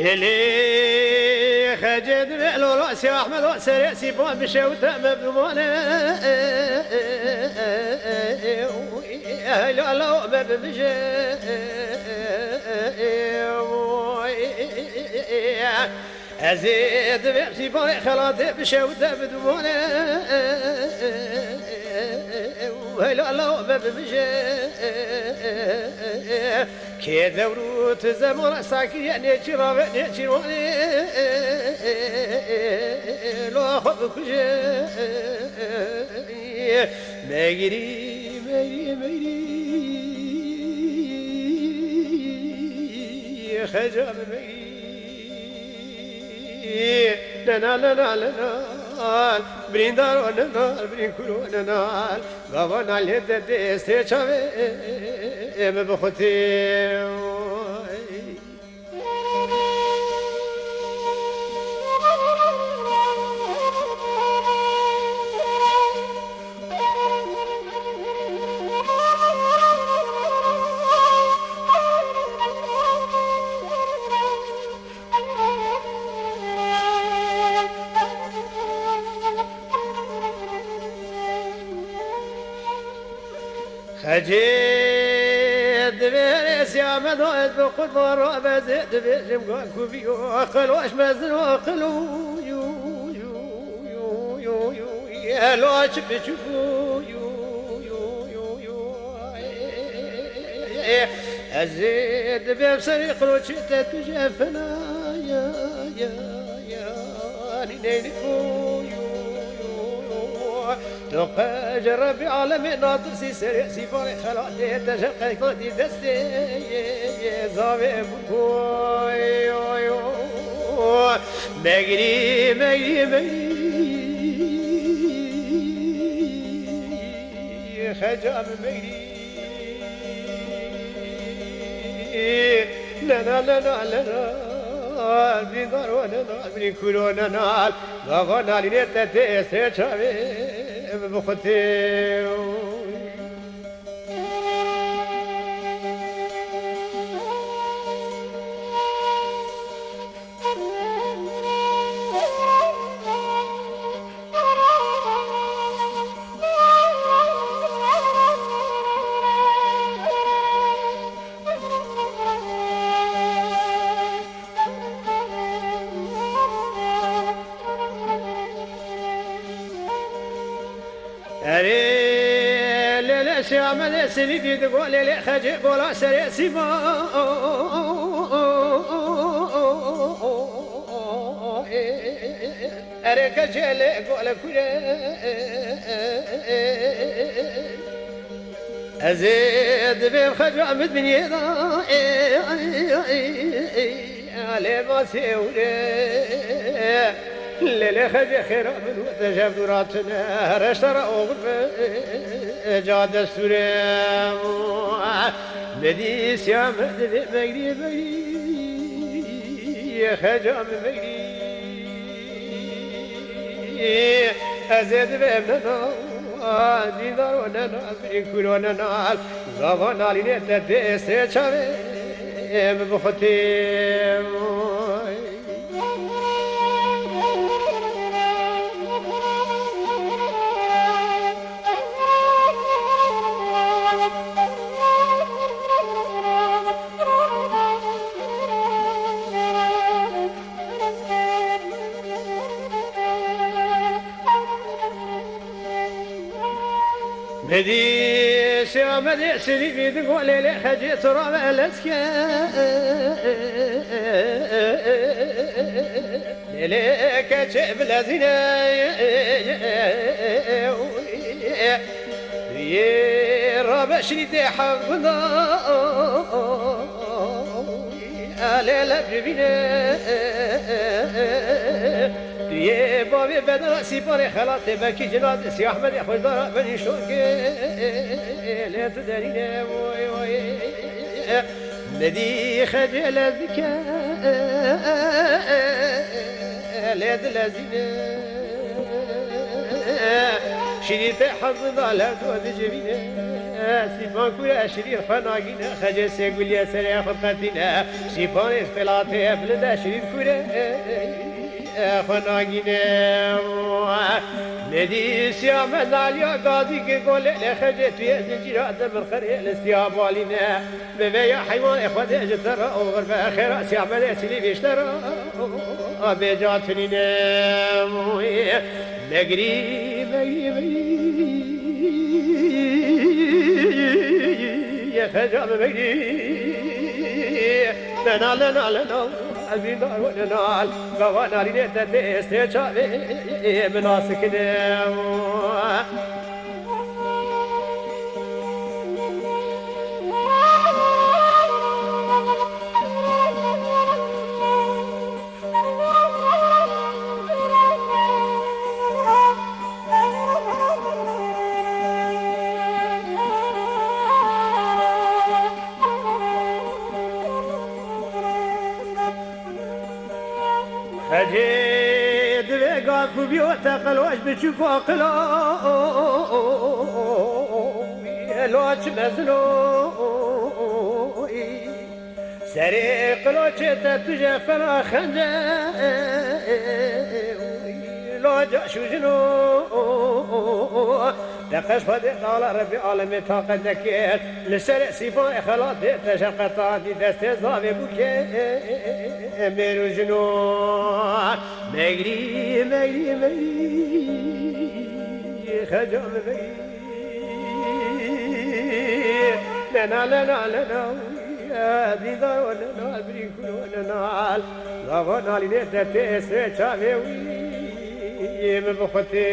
اللي خجد بلو راسي احمد وسريسي بون بشوت مبونه لا لا ببجي ازيد بمشي باي خلاص بشوت بدونه لا لا ببجي كذا وروت زمر ساكي نيشرا نيشروني لو خبك ميري ميري ميري خجل ميري لا لا لا لا لا بريندار ونال برين كلو نال غوانا لهد دستي شوي بخوتي خجيد بيرس يا مدوز بخد مرة بزيد بيجم قال كوبيو أخلوش مزن وأخلو يو يو يو يو يو يا لوش بشوفو يو يو يو يو أزيد بيبصري خلوش تتجفنا يا يا يا نينيكو تقاج ربي عالمي ناطر سي سريع سي فاري خلاتي تشقي قدي دستي زاوي بوي مغري مغري مغري خجام مغري لا لا لا لا لا بيدار وانا بين كورونا نال غانا لينتا تي سيشابي بخوتي شامل سليدي تقول لي خجي قولا سري سيما أريك جيلي قول كولي أزيد بيم خجي عمد من يدا علي ما سيولي للي خجي خير من وتجاب دراتنا رشتر أغرب جاد السوريم نديس يا مهدي مغري مغري خجام مغري أزيد بمنا ديدار وننا بريكول وننا غابانا لنيتا ديستي شامي بخطيم بدي شامل سلي بيدقول لي خجيت ربع لسكا ليك شعب لازنا يا ربع شريدي حبنا على لبينا يا بابي بدر سيباري خلاطي باكي جلاد سي احمد يا خوش دار بني شوكي لا تدارينا وي وي الذي خجل الذكاء لا دلازينا شريط حظ لا دود جبينه سيبان كورا شريط فناقينه خجل سيقول يا سريع خلقتنا سيبان اختلاطه بلده شريط كورا فناقينه ندي سيام داليا غازي كقول لخجت في زنجيرات بالخري الاستياب والينا ببيع حيوان اخوات اجترى وغرب اخر سيام سيلي بيشترى بيجات فنينا نقري يا خجام مقري لنا لنا لنا قلبي نار وننال قوانا رينيتا تيستي شابي مناسك ديم خجيد بقى كوبيوتا قلواش بتشوفوا قلا لوش مزنو سري قلوش تتجا فرا خنجا لو جاشو جنو دقش فدي قال ربي عالمي طاقة نكير لسرع سيفان خلاص تشقطان دي دست زاوي بوكي ميرو جنو مغري مغري مغري خجام مغري لنا لنا لنا يا ديدار ولنا بريكول ولنا غوانا لنتا تسرع شاوي مبخطي